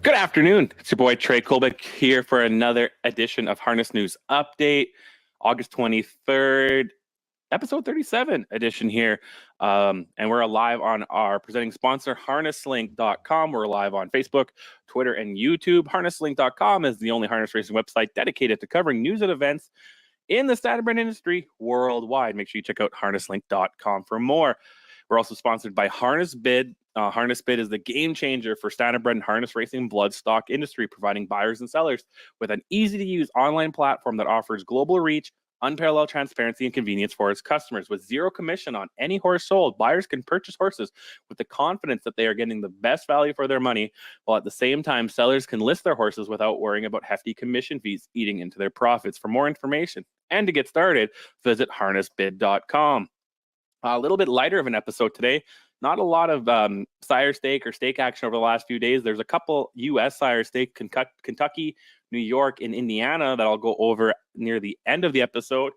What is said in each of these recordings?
Good afternoon. It's your boy Trey Colbeck here for another edition of Harness News Update, August 23rd, episode 37 edition here. And we're live on our presenting sponsor, harnesslink.com. We're live on Facebook, Twitter, and YouTube. Harnesslink.com is the only harness racing website dedicated to covering news and events in the standardbred industry worldwide. Make sure you check out harnesslink.com for more. We're also sponsored by HarnessBid. HarnessBid is the game changer for standardbred and harness racing bloodstock industry, providing buyers and sellers with an easy-to-use online platform that offers global reach, unparalleled transparency, and convenience for its customers. With zero commission on any horse sold, buyers can purchase horses with the confidence that they are getting the best value for their money, while at the same time, sellers can list their horses without worrying about hefty commission fees eating into their profits. For more information and to get started, visit harnessbid.com. A little bit lighter of an episode today. Not a lot of sire stake or stake action over the last few days. There's a couple U.S. sire stake, Kentucky, New York, and Indiana that I'll go over near the end of the episode.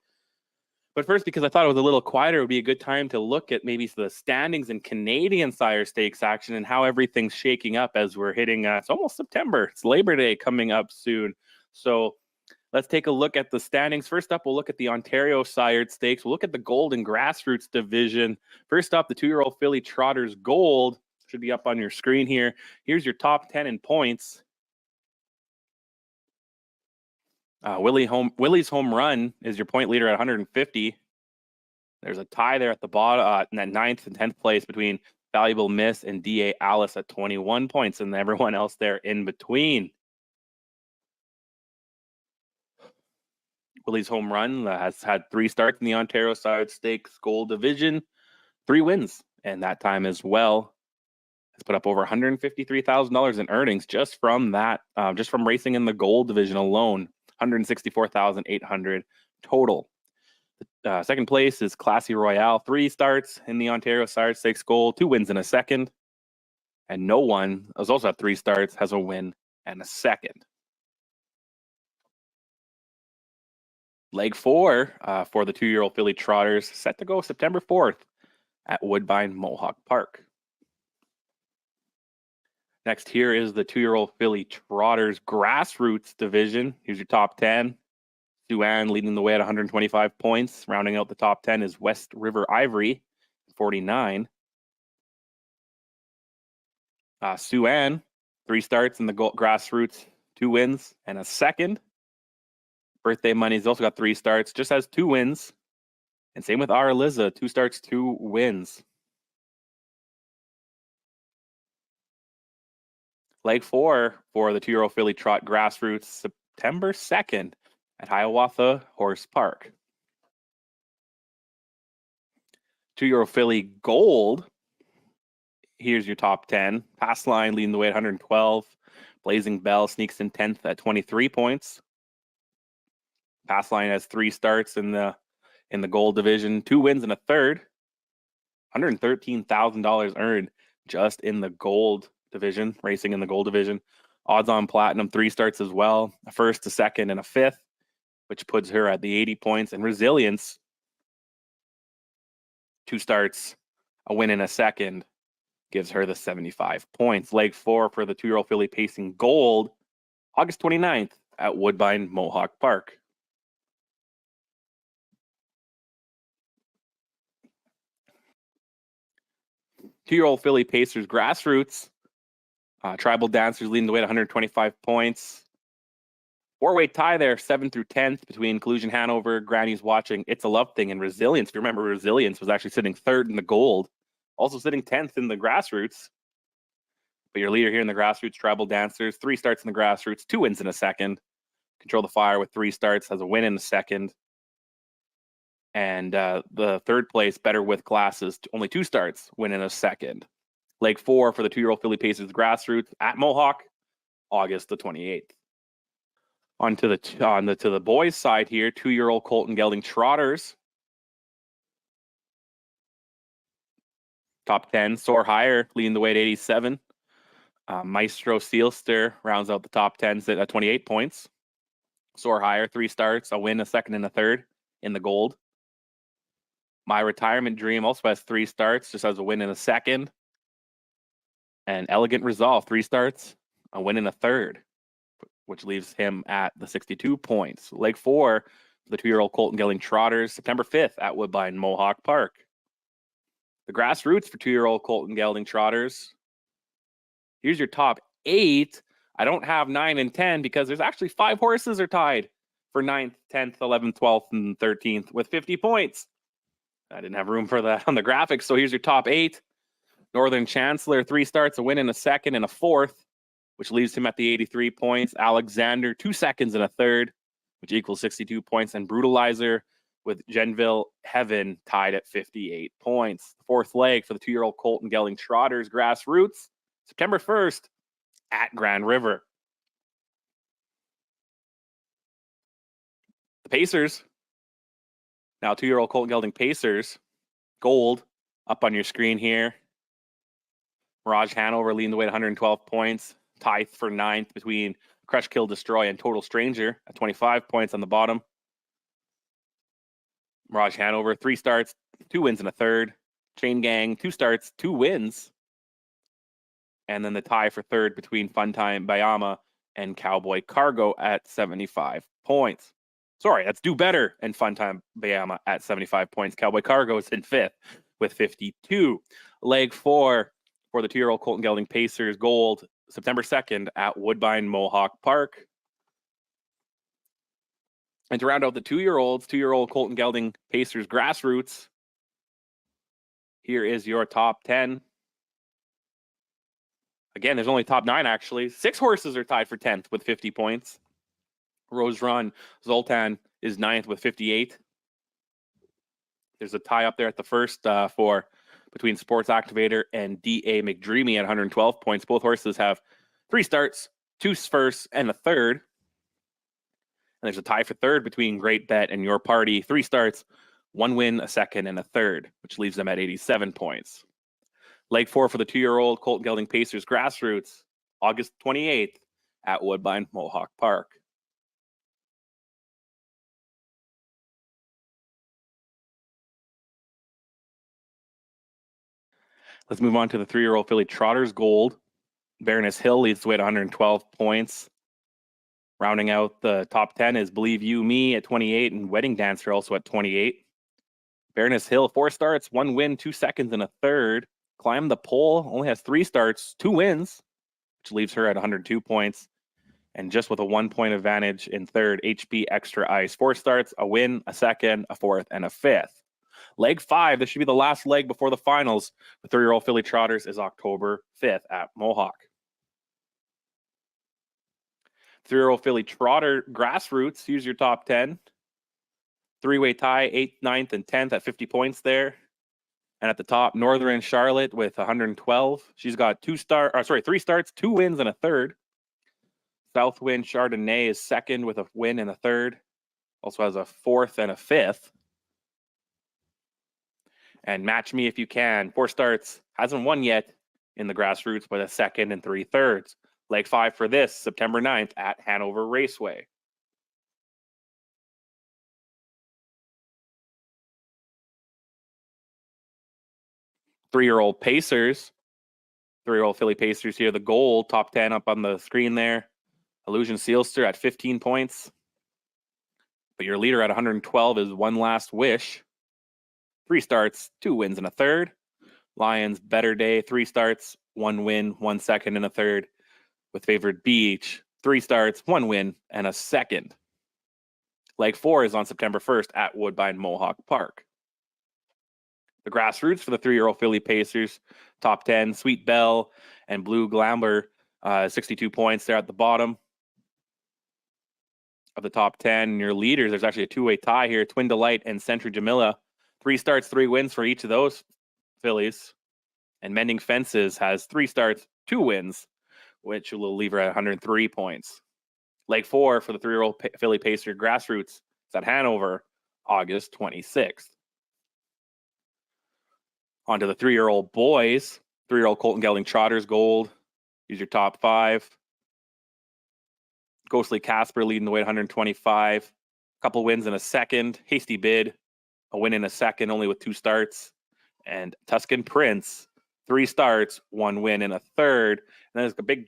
But first, because I thought it was a little quieter, it would be a good time to look at maybe the standings in Canadian sire stakes action and how everything's shaking up as we're hitting, it's almost September. It's Labor Day coming up soon. So let's take a look at the standings. First up, we'll look at the Ontario Sired Stakes. We'll look at the Gold and Grassroots division. First up, the 2-year-old filly Trotters Gold should be up on your screen here. Here's your top 10 in points. Willie's Home Run is your point leader at 150. There's a tie there at the bottom, in that 9th and 10th place between Valuable Miss and D.A. Alice at 21 points, and everyone else there in between. Willie's Home Run has had 3 starts in the Ontario Sired Stakes Gold Division, 3 wins, and that time as well has put up over $153,000 in earnings just from that, just from racing in the Gold Division alone. $164,800 total. Second place is Classy Royale, 3 starts in the Ontario Sired Stakes Gold, 2 wins and a second, and no one has also had 3 starts, has a win and a second. Leg 4 for the 2-year-old filly Trotters, set to go September 4th at Woodbine Mohawk Park. Next here is the 2-year-old filly Trotters Grassroots division. Here's your top 10. Sue-Ann leading the way at 125 points. Rounding out the top 10 is West River Ivory, 49. Sue-Ann, 3 starts in the Grassroots, 2 wins and a second. Birthday Money's also got 3 starts, just has 2 wins. And same with Our Liza, 2 starts, 2 wins. Leg 4 for the 2-year-old filly Trot Grassroots, September 2nd at Hiawatha Horse Park. 2-year-old filly Gold, here's your top 10. Pass Line leading the way at 112. Blazing Bell sneaks in 10th at 23 points. Pass Line has 3 starts in the Gold Division, 2 wins and a third. $113,000 earned just in the Gold Division, racing in the Gold Division. Odds on Platinum, 3 starts as well, a first, a second, and a fifth, which puts her at the 80 points. And Resilience, 2 starts, a win and a second, gives her the 75 points. Leg 4 for the 2-year-old filly Pacing Gold, August 29th at Woodbine Mohawk Park. Two-year-old filly Pacers Grassroots. Tribal Dancers leading the way at 125 points. 4-way tie there, 7th through 10th between Collusion Hanover, Granny's Watching, It's a Love Thing, and Resilience. If you remember, Resilience was actually sitting 3rd in the Gold, also sitting 10th in the Grassroots. But your leader here in the Grassroots, Tribal Dancers, 3 starts in the Grassroots, 2 wins and a second. Control the Fire with 3 starts, has a win and a second. And the 3rd place, Better With Glasses, only 2 starts, win in a second. Leg 4 for the 2-year-old filly Pacers Grassroots at Mohawk, August the 28th. On to the boys' side here, 2-year-old Colton Gelding Trotters. Top 10, Soar Higher leading the way at 87. Maestro Sealster rounds out the top 10 at 28 points. Soar Higher, 3 starts, a win, a second, and a third in the Gold. My Retirement Dream also has 3 starts, just has a win and a second. And Elegant Resolve, 3 starts, a win in a third, which leaves him at the 62 points. Leg 4 for the 2-year-old Colton Gelding Trotters, September 5th at Woodbine Mohawk Park. The grassroots for 2-year-old Colton Gelding Trotters. Here's your top 8. I don't have 9 and 10 because there's actually 5 horses are tied for 9th, 10th, 11th, 12th, and 13th with 50 points. I didn't have room for that on the graphics, so here's your top 8. Northern Chancellor, 3 starts, a win in a second and a fourth, which leaves him at the 83 points. Alexander, 2 seconds and a third, which equals 62 points. And Brutalizer with Genville Heaven tied at 58 points. The fourth leg for the 2-year-old Colton Gelding Trotters grassroots, September 1st at Grand River. The Pacers, now 2-year-old Colton Gelding Pacers, gold up on your screen here. Mirage Hanover leading the way at 112 points. Tied for 9th between Crush, Kill, Destroy, and Total Stranger at 25 points on the bottom. Mirage Hanover, 3 starts, 2 wins and a third. Chain Gang, 2 starts, 2 wins. And then the tie for third between Funtime Bayama and Cowboy Cargo at 75 points. Sorry, that's Do Better and Funtime Bayama at 75 points. Cowboy Cargo is in 5th with 52. Leg 4 for the 2-year-old Colton Gelding Pacers gold, September 2nd at Woodbine Mohawk Park. And to round out the 2-year-olds, 2-year-old Colton Gelding Pacers grassroots, here is your top 10. Again, there's only top 9 actually. 6 horses are tied for 10th with 50 points. Rose Run Zoltan is 9th with 58. There's a tie up there at the first for between Sports Activator and D.A. McDreamy at 112 points. Both horses have 3 starts, 2 firsts, and a third. And there's a tie for third between Great Bet and Your Party. 3 starts, 1 win, a second, and a third, which leaves them at 87 points. Leg 4 for the 2-year-old Colton Gelding Pacers grassroots, August 28th at Woodbine Mohawk Park. Let's move on to the 3-year-old filly Trotters Gold. Baroness Hill leads the way at 112 points. Rounding out the top 10 is Believe You Me at 28 and Wedding Dancer also at 28. Baroness Hill, 4 starts, 1 win, 2 seconds, and a third. Climb the Pole only has 3 starts, 2 wins, which leaves her at 102 points. And just with a 1-point advantage in third, HB Extra Ice. 4 starts, a win, a second, a fourth, and a fifth. Leg 5, this should be the last leg before the finals. The 3-year-old filly Trotters is October 5th at Mohawk. 3-year-old filly Trotter grassroots, here's your top 10. 3-way tie, 8th, 9th, and 10th at 50 points there. And at the top, Northern Charlotte with 112. She's got 3 starts, 2 wins, and a third. Southwind Chardonnay is second with a win and a third. Also has a fourth and a fifth. And Match Me If You Can, 4 starts, hasn't won yet in the grassroots, but a second and 3/3. Leg 5 for this, September 9th at Hanover Raceway. Three-year-old Pacers. 3-year-old filly Pacers here, the gold, top 10 up on the screen there. Illusion Sealster at 15 points. But your leader at 112 is One Last Wish. 3 starts, 2 wins, and a third. Lions Better Day, 3 starts, 1 win, 1 second, and a third. With Favored Beach, 3 starts, 1 win, and a second. Leg 4 is on September 1st at Woodbine Mohawk Park. The grassroots for the 3-year-old filly Pacers, top 10, Sweet Belle and Blue Glamber, 62 points there at the bottom of the top 10. And your leaders, there's actually a 2-way tie here, Twin Delight and Century Jamila. 3 starts, 3 wins for each of those fillies. And Mending Fences has 3 starts, 2 wins, which will leave her at 103 points. Leg 4 for the 3-year-old filly Pacer grassroots is at Hanover, August 26th. On to the 3-year-old boys. 3-year-old Colton Gelding Trotters Gold. Here's your top 5. Ghostly Casper leading the way at 125. A couple wins in a second. Hasty Bid, a win in a second, only with 2 starts. And Tuscan Prince, 3 starts, 1 win in a third. And there's a big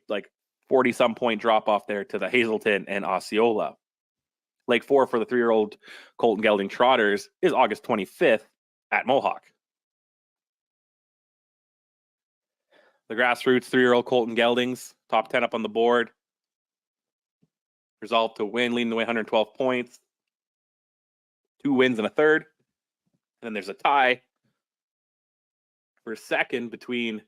40-some point drop-off there to the Hazelton and Osceola. Leg 4 for the 3-year-old Colton Gelding Trotters is August 25th at Mohawk. The grassroots 3-year-old Colton Geldings, top 10 up on the board. Resolved to win, leading the way 112 points. 2 wins and a third. And then there's a tie for second between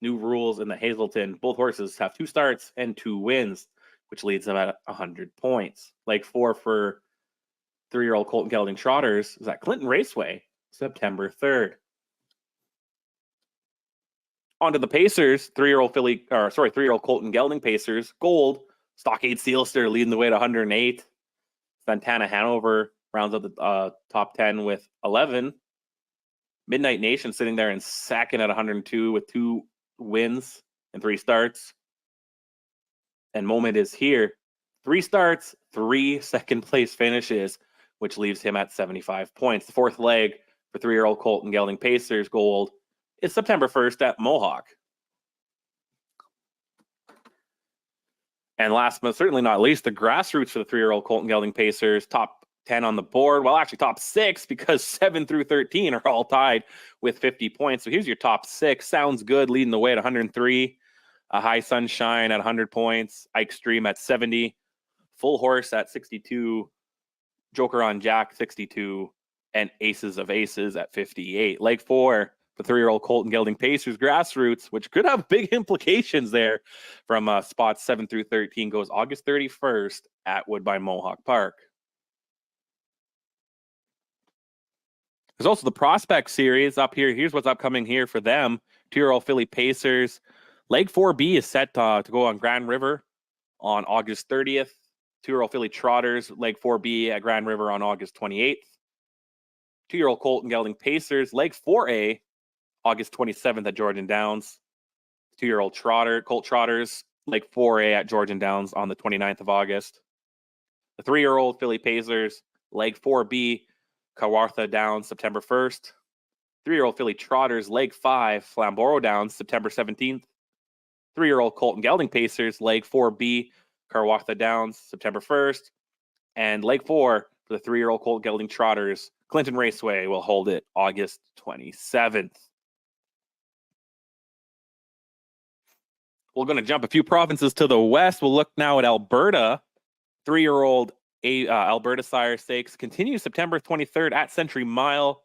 New Rules and the Hazelton. Both horses have 2 starts and 2 wins, which leads them at 100 points. Leg 4 for 3-year-old Colton Gelding Trotters is at Clinton Raceway, September 3rd. On to the Pacers, 3-year-old Colton Gelding Pacers. Gold, Stockade Sealster leading the way to 108. Santana Hanover rounds up the top 10 with 11. Midnight Nation sitting there in second at 102 with 2 wins and 3 starts. And Moment is here. 3 starts, 3 second place finishes, which leaves him at 75 points. The 4th leg for 3-year-old Colton Gelding Pacers Gold is September 1st at Mohawk. And last but certainly not least, the grassroots for the 3-year-old Colton Gelding Pacers, top 10 on the board. Well, actually top 6 because 7 through 13 are all tied with 50 points. So here's your top 6. Sounds Good leading the way at 103. High Sunshine at 100 points. Ike Stream at 70. Full Horse at 62. Joker on Jack 62. And Aces of Aces at 58. Leg 4 for 3-year-old Colton Gelding Pacers grassroots, which could have big implications there from spots 7 through 13, goes August 31st at Woodbine Mohawk Park. There's also the Prospect Series up here. Here's what's upcoming here for them. 2-year-old Philly Pacers. Leg 4B is set to go on Grand River on August 30th. 2-year-old Philly Trotters. Leg 4B at Grand River on August 28th. 2-year-old Colton Gelding Pacers. Leg 4A, August 27th at Georgian Downs. 2-year-old Colt Trotters. Leg 4A at Georgian Downs on the 29th of August. The 3-year-old Philly Pacers. Leg 4B, Kawartha Downs, September 1st. 3-year-old Philly Trotters, Leg 5, Flamborough Downs, September 17th. 3-year-old Colton Gelding Pacers, Leg 4B, Kawartha Downs, September 1st. And Leg 4 for the 3-year-old Colton Gelding Trotters, Clinton Raceway will hold it August 27th. We're going to jump a few provinces to the west. We'll look now at Alberta. 3-year-old Alberta Sire Stakes continues September 23rd at Century Mile.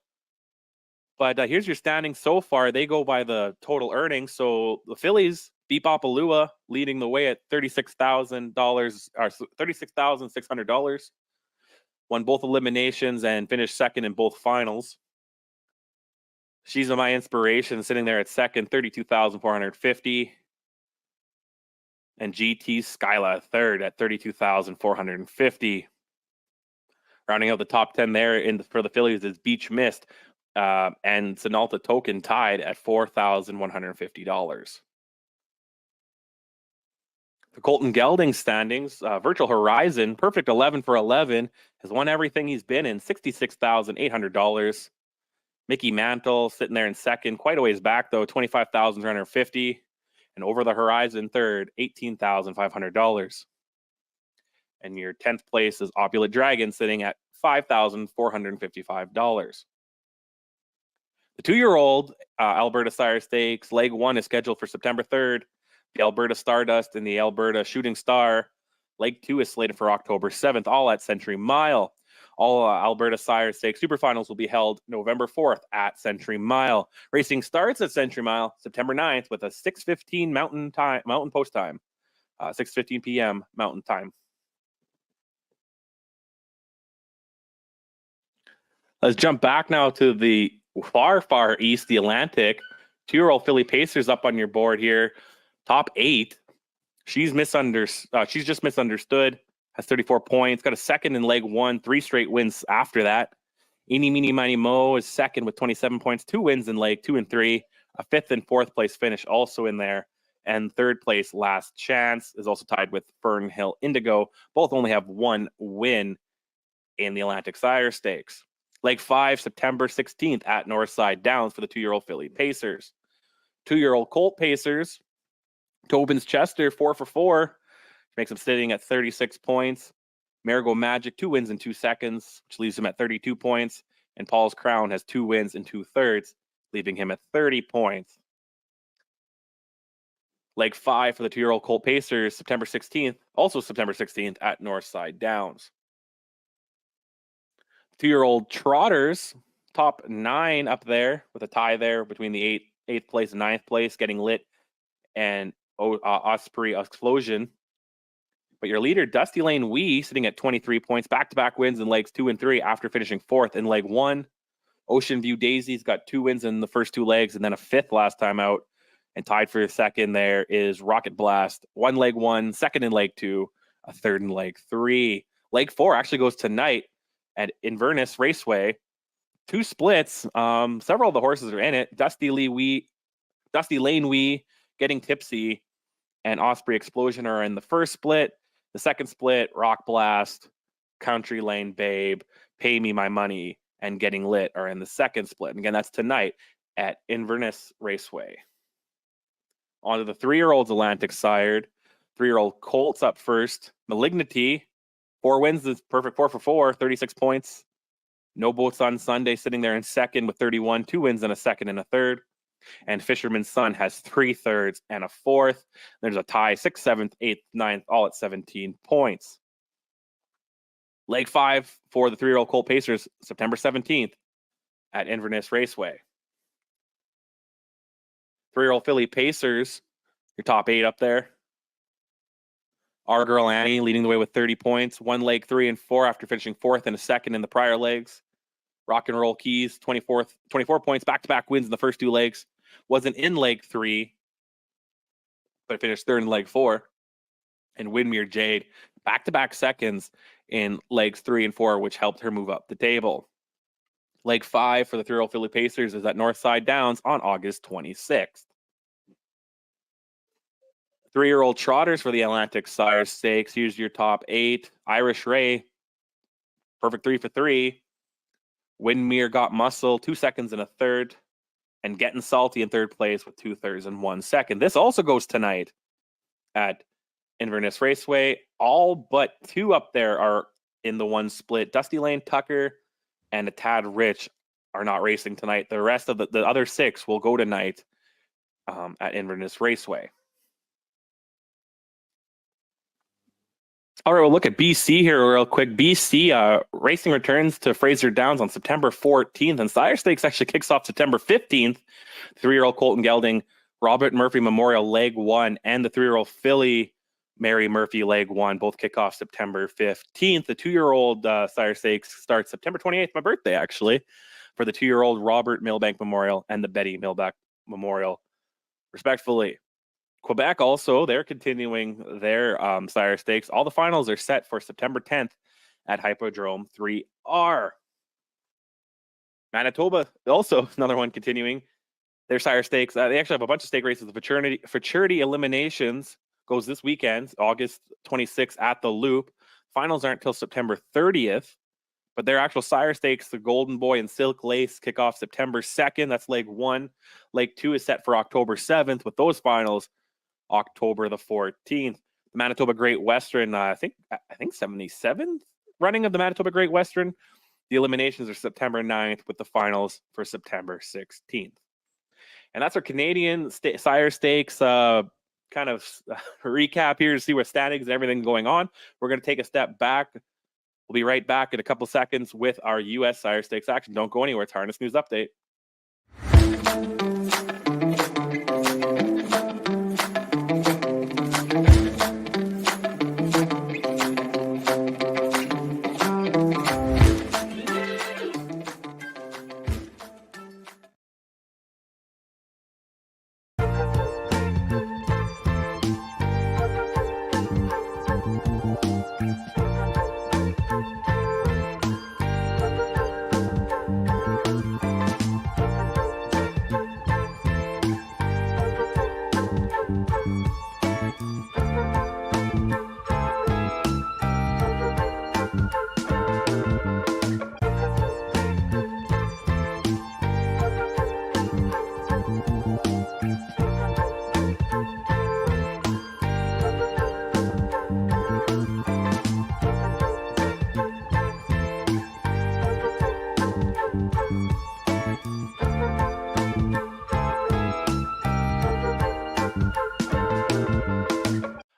But here's your standings so far. They go by the total earnings. So the fillies, Beepopalua, leading the way at $36,000 or $36,600. Won both eliminations and finished second in both finals. She's My Inspiration sitting there at second, $32,450. And GT Skyla third at $32,450. Rounding out the top 10 there for the fillies is Beach Mist and Sinalta Token tied at $4,150. The Colton Gelding standings, Virtual Horizon, perfect 11 for 11, has won everything he's been in, $66,800. Mickey Mantle sitting there in second, quite a ways back though, $25,350. And Over the Horizon third, $18,500. And your 10th place is Opulent Dragon sitting at $5,455. The 2-year-old Alberta Sire Stakes, Leg 1 is scheduled for September 3rd. The Alberta Stardust and the Alberta Shooting Star. Leg 2 is slated for October 7th, all at Century Mile. All Alberta Sire Stakes Superfinals will be held November 4th at Century Mile. Racing starts at Century Mile September 9th with a 6:15 Mountain Post time, 6:15 p.m. Mountain Time. Let's jump back now to the far, far east, the Atlantic. 2-year-old Philly Pacers up on your board here. Top 8. She's just misunderstood. Has 34 points. Got a second in Leg 1. 3 straight wins after that. Eeny, Meeny, Miny, Mo is second with 27 points. 2 wins in Leg 2 and 3. A 5th and 4th place finish also in there. And 3rd place, Last Chance, is also tied with Fern Hill Indigo. Both only have 1 win in the Atlantic Sire Stakes. Leg 5, September 16th at Northside Downs for the 2-year-old Philly Pacers. 2-year-old Colt Pacers. Tobin's Chester, 4 for 4, makes him sitting at 36 points. Marigold Magic, 2 wins in 2 seconds, which leaves him at 32 points. And Paul's Crown has 2 wins in 2/3, leaving him at 30 points. Leg 5 for the 2-year-old Colt Pacers, September 16th, also September 16th at Northside Downs. 2-year-old Trotters, top 9 up there with a tie there between the 8th place and 9th place, getting lit and Osprey Explosion. But your leader, Dusty Lane Wee, sitting at 23 points, back-to-back wins in legs 2 and 3 after finishing 4th in leg 1. Ocean View Daisy's got 2 wins in the first 2 legs and then a 5th last time out. And tied for 2nd there is Rocket Blast, 1 leg 1, 2nd in leg 2, a 3rd in leg 3. Leg 4 actually goes tonight at Inverness Raceway. 2 splits. Several of the horses are in it. Dusty Lane Wee, Getting Tipsy, and Osprey Explosion are in the first split. The second split, Rock Blast, Country Lane Babe, Pay Me My Money, and Getting Lit are in the second split. And again, that's tonight at Inverness Raceway. On to the 3-year-olds Atlantic sired. 3-year-old Colts up first. Malignity, 4 wins, is perfect 4 for 4, 36 points. No Boats on Sunday, sitting there in second with 31, 2 wins and a 2nd and a 3rd. And Fisherman's Son has 3/3 and a 4th. There's a tie, 6th, 7th, 8th, 9th, all at 17 points. Leg 5 for the 3-year-old Colt Pacers, September 17th at Inverness Raceway. 3-year-old Philly Pacers, your top 8 up there. Our Girl Annie leading the way with 30 points. 1 leg 3 and 4 after finishing 4th and a 2nd in the prior legs. Rock and Roll Keys, 24 points, back-to-back wins in the first 2 legs. Wasn't in leg 3, but finished 3rd in leg 4. And Windmere Jade, back-to-back seconds in legs 3 and 4, which helped her move up the table. Leg 5 for the 3-year-old Philly Pacers is at Northside Downs on August 26th. 3-year-old Trotters for the Atlantic Sire Stakes. Here's your top 8. Irish Ray, perfect 3 for 3. Windmere Got Muscle, 2 seconds and a 3rd. And Getting Salty in 3rd place with 2/3 and 1 second. This also goes tonight at Inverness Raceway. All but 2 up there are in the 1 split. Dusty Lane Tucker and a Tad Rich are not racing tonight. The rest of the other 6 will go tonight at Inverness Raceway. All right, we'll look at BC here real quick. BC racing returns to Fraser Downs on September 14th, and Sire Stakes actually kicks off September 15th. 3-year-old Colton Gelding, Robert Murphy Memorial Leg 1, and the 3-year-old Philly Mary Murphy Leg 1 both kick off September 15th. The 2-year-old Sire Stakes starts September 28th, my birthday actually, for the 2-year-old Robert Milbank Memorial and the Betty Milbank Memorial, respectfully. Quebec also, they're continuing their Sire Stakes. All the finals are set for September 10th at Hippodrome 3R. Manitoba, also another one continuing their Sire Stakes. They actually have a bunch of stake races. The Futurity Eliminations goes this weekend, August 26th at the Loop. Finals aren't until September 30th, but their actual Sire Stakes, the Golden Boy and Silk Lace, kick off September 2nd. That's leg 1. Leg 2 is set for October 7th, with those finals October the 14th. The Manitoba Great Western, I think 77th running of the Manitoba Great Western. The eliminations are September 9th, with the finals for September 16th. And that's our Canadian Sire Stakes kind of recap here to see what standings and everything going on. We're going to take a step back. We'll be right back in a couple seconds with our U.S. Sire Stakes action. Don't go anywhere. It's Harness News Update.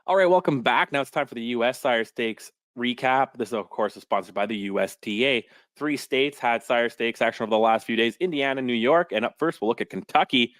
All right, welcome back. Now it's time for the U.S. Sire Stakes recap. This, of course, is sponsored by the USTA. 3 states had Sire Stakes action over the last few days: Indiana, New York, and up first, we'll look at Kentucky.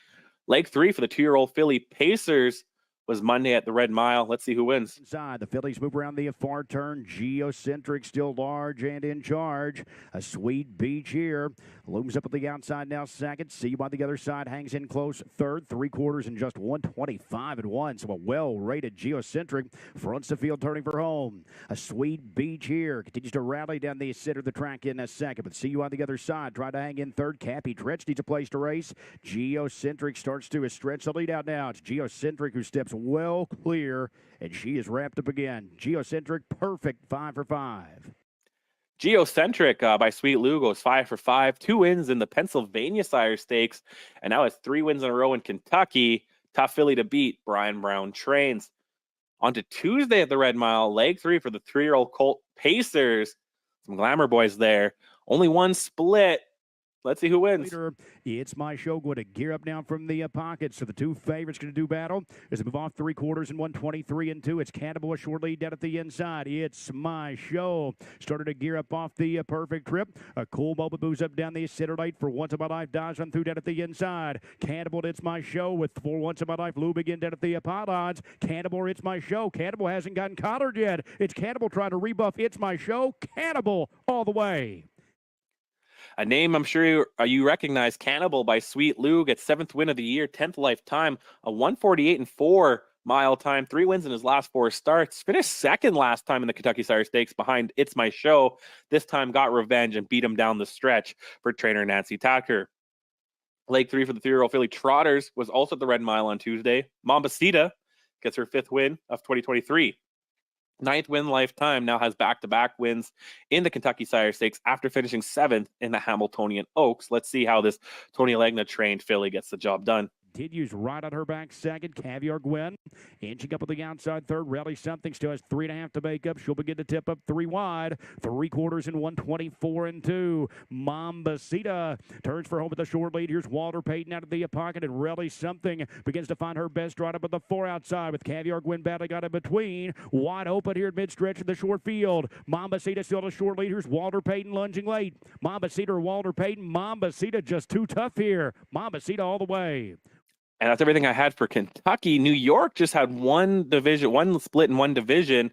Leg 3 for the 2-year-old filly Pacers was Monday at the Red Mile. Let's see who wins. Inside, the fillies move around the far turn. Geocentric still large and in charge. A Sweet Beach here. Looms up at the outside now, second. See you on the other side. Hangs in close, third. 3/4 and just 125-1. So a well-rated Geocentric fronts the field, turning for home. A Sweet Beach here. Continues to rally down the center of the track in a second. But see you on the other side. Try to hang in third. Cappy Dretch needs a place to race. Geocentric starts to stretch the lead out now. It's Geocentric who steps well clear, and she is wrapped up again. Geocentric, perfect 5 for 5. Geocentric by Sweet Lou goes 5 for 5. 2 wins in the Pennsylvania Sire Stakes, and now has 3 wins in a row in Kentucky. Tough filly to beat. Brian Brown trains. On to Tuesday at the Red Mile. Leg 3 for the 3-year-old colt Pacers. Some glamour boys there. Only one split. Let's see who wins. It's My Show going to gear up now from the pocket. So the 2 favorites going to do battle as they move off 3/4 and 123-2. It's Cannibal, a short lead down at the inside. It's My Show. Started to gear up off the perfect trip. A cool moment moves up down the center lane for Once in My Life. Dives on through down at the inside. Cannibal, It's My Show with for Once in My Life. Lou begin down at the pylons. Cannibal, It's My Show. Cannibal hasn't gotten collared yet. It's Cannibal trying to rebuff It's My Show. Cannibal all the way. A name I'm sure you recognize, Cannibal by Sweet Lou, gets 7th win of the year, 10th lifetime, a 148-4 mile time, 3 wins in his last 4 starts. Finished second last time in the Kentucky Sire Stakes behind It's My Show. This time got revenge and beat him down the stretch for trainer Nancy Tucker. Leg 3 for the 3-year-old filly Trotters was also at the Red Mile on Tuesday. Mambacita gets her 5th win of 2023. 9th win lifetime, now has back-to-back wins in the Kentucky Sire Stakes after finishing 7th in the Hamiltonian Oaks. Let's see how this Tony Legna-trained filly gets the job done. Continues right on her back second. Caviar Gwen inching up on the outside third. Rally Something still has 3.5 to make up. She'll begin to tip up 3 wide. 3/4 and 124-2. Mambacita turns for home with a short lead. Here's Walter Payton out of the pocket, and Rally Something begins to find her best right up at the 4 outside with Caviar Gwen battling out in between. Wide open here at mid-stretch in the short field. Mambacita still a short lead. Here's Walter Payton lunging late. Mambacita or Walter Payton. Mambacita just too tough here. Mambacita all the way. And that's everything I had for Kentucky. New York just had one split in one division.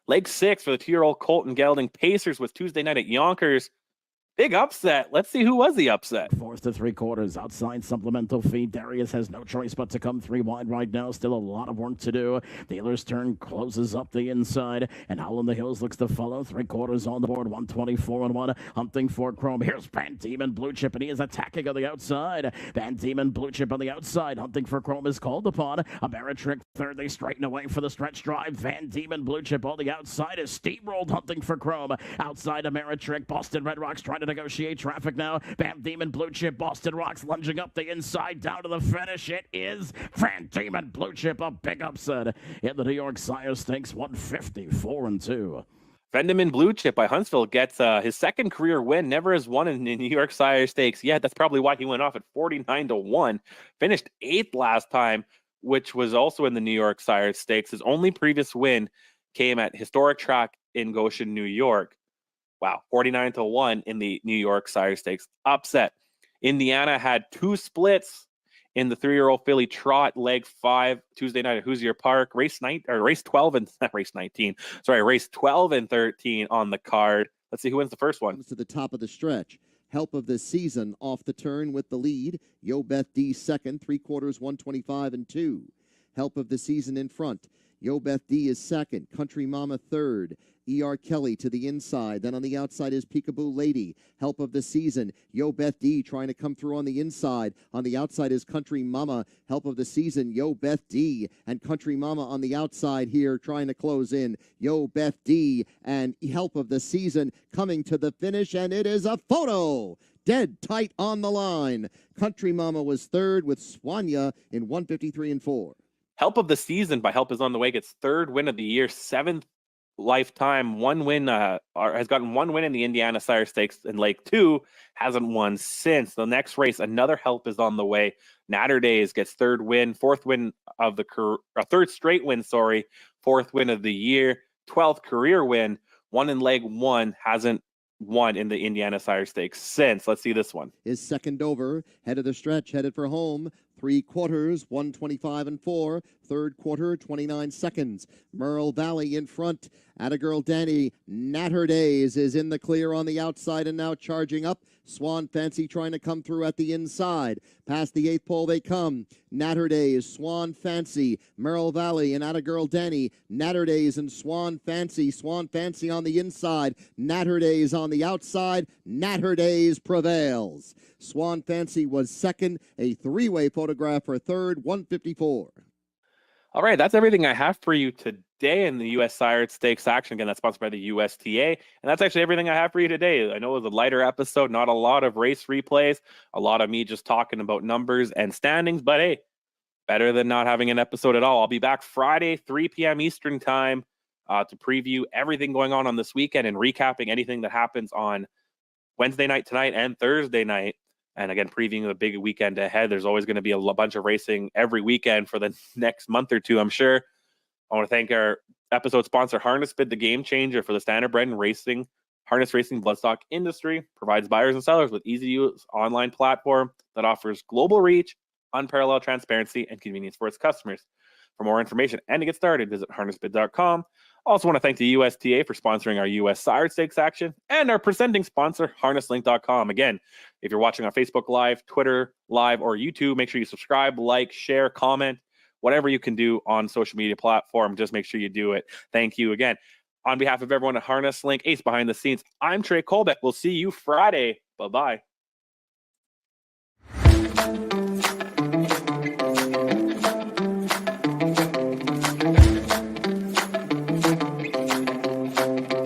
Leg 6 for the 2-year-old Colton Gelding Pacers with Tuesday night at Yonkers. Big upset. Let's see who was the upset. 4 to 3/4 outside supplemental feed. Darius has no choice but to come 3 wide right now. Still a lot of work to do. Dealer's turn closes up the inside, and Howl in the Hills looks to follow. 3/4 on the board, 124-1. Hunting for Chrome. Here's Van Diemen Blue Chip, and he is attacking on the outside. Van Diemen Blue Chip on the outside. Hunting for Chrome is called upon. Ameritrick third. They straighten away for the stretch drive. Van Diemen Blue Chip on the outside is steamrolled. Hunting for Chrome. Outside Ameritrick. Boston Red Rocks trying to negotiate traffic now. Van Diemen Blue Chip, Boston Rocks lunging up the inside down to the finish. It is Van Diemen Blue Chip, a big upset in the New York Sire Stakes, 154-2. Van Diemen Blue Chip by Huntsville gets his 2nd career win. Never has won in the New York Sire Stakes yet. That's probably why he went off at 49-1. Finished 8th last time, which was also in the New York Sire Stakes. His only previous win came at Historic Track in Goshen, New York. Wow, 49-1 in the New York Sire Stakes. Upset. Indiana had 2 splits in the 3-year-old filly Trot, leg 5, Tuesday night at Hoosier Park. Race 12 and not race 19. Sorry, race 12 and 13 on the card. Let's see who wins the first one. To the top of the stretch. Help of the season off the turn with the lead. Yo Beth D second, 3/4, 125-2. Help of the season in front. Yo Beth D is second. Country Mama third. E.R. Kelly to the inside. Then on the outside is Peekaboo Lady. Help of the season. Yo Beth D trying to come through on the inside. On the outside is Country Mama. Help of the season. Yo Beth D and Country Mama on the outside here trying to close in. Yo Beth D and Help of the season coming to the finish, and it is a photo. Dead tight on the line. Country Mama was third with Swanya in 153-4. Help of the season by Help is on the way gets 3rd win of the year, 7th lifetime, 1 win, has gotten 1 win in the Indiana Sire Stakes in Lake 2, hasn't won since. The next race, another Help is on the way. Natter Days gets third straight win, fourth win of the year, 12th career win, one in leg one, hasn't won in the Indiana Sire Stakes since. Let's see this one. Is second over, head of the stretch, headed for home. 3 quarters, 125 and 4. Third quarter, 29 seconds. Merle Valley in front. Attagirl Danny, Natter Days is in the clear on the outside and now charging up. Swan Fancy trying to come through at the inside. Past the 8th pole they come. Natter Days, Swan Fancy, Merle Valley and Attagirl Danny. Natter Days and Swan Fancy. Swan Fancy on the inside. Natter Days on the outside. Natter Days prevails. Swan Fancy was second. A 3-way photograph for third, 154. All right, that's everything I have for you today in the U.S. Sire Stakes action. Again, that's sponsored by the USTA. And that's actually everything I have for you today. I know it was a lighter episode, not a lot of race replays, a lot of me just talking about numbers and standings. But hey, better than not having an episode at all. I'll be back Friday, 3 p.m. Eastern time to preview everything going on this weekend and recapping anything that happens on Wednesday night tonight and Thursday night. And again, previewing the big weekend ahead. There's always going to be a bunch of racing every weekend for the next month or two, I'm sure. I want to thank our episode sponsor, HarnessBid, the game changer for the standardbred and racing, harness racing bloodstock industry. Provides buyers and sellers with easy-to-use online platform that offers global reach, unparalleled transparency, and convenience for its customers. For more information and to get started, visit harnessbid.com. Also want to thank the USTA for sponsoring our US Sire Stakes action and our presenting sponsor, harnesslink.com. Again, if you're watching on Facebook Live, Twitter Live, or YouTube, make sure you subscribe, like, share, comment, whatever you can do on social media platform. Just make sure you do it. Thank you again. On behalf of everyone at Harness Link, Ace Behind the Scenes, I'm Trey Colbeck. We'll see you Friday. Bye-bye.